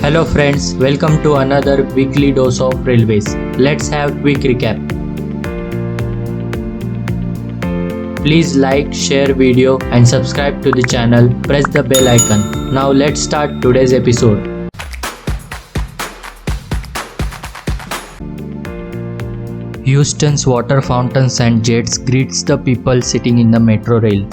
Hello friends, welcome to another weekly dose of railways. Let's have quick recap. Please like, share video and subscribe to the channel. Press the bell icon. Now let's start today's episode. Houston's water fountains and jets greets the people sitting in the Metrorail.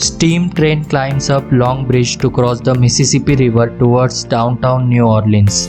Steam train climbs up long bridge to cross the Mississippi River towards downtown New Orleans.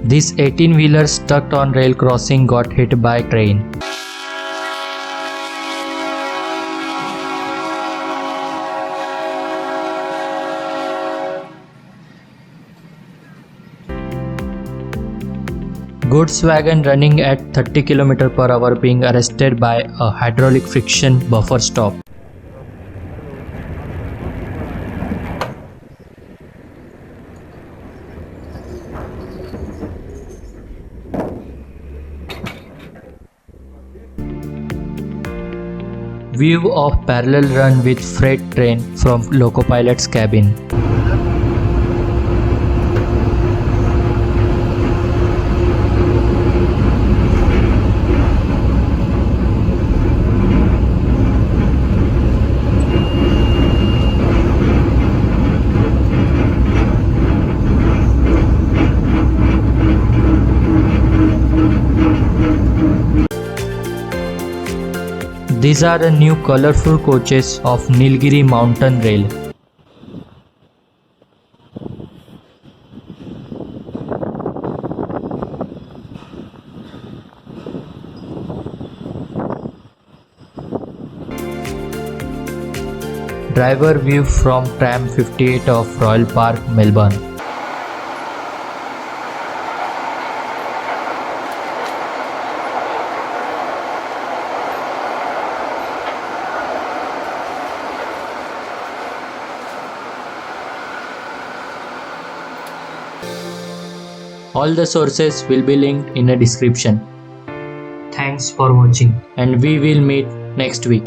This 18-wheeler stuck on rail crossing got hit by train. Goods wagon running at 30 km/h being arrested by a hydraulic friction buffer stop. View of parallel run with freight train from Locopilot's cabin. These are the new colorful coaches of Nilgiri Mountain Rail. Driver view from tram 58 of Royal Park, Melbourne. All the sources will be linked in the description. Thanks for watching and we will meet next week.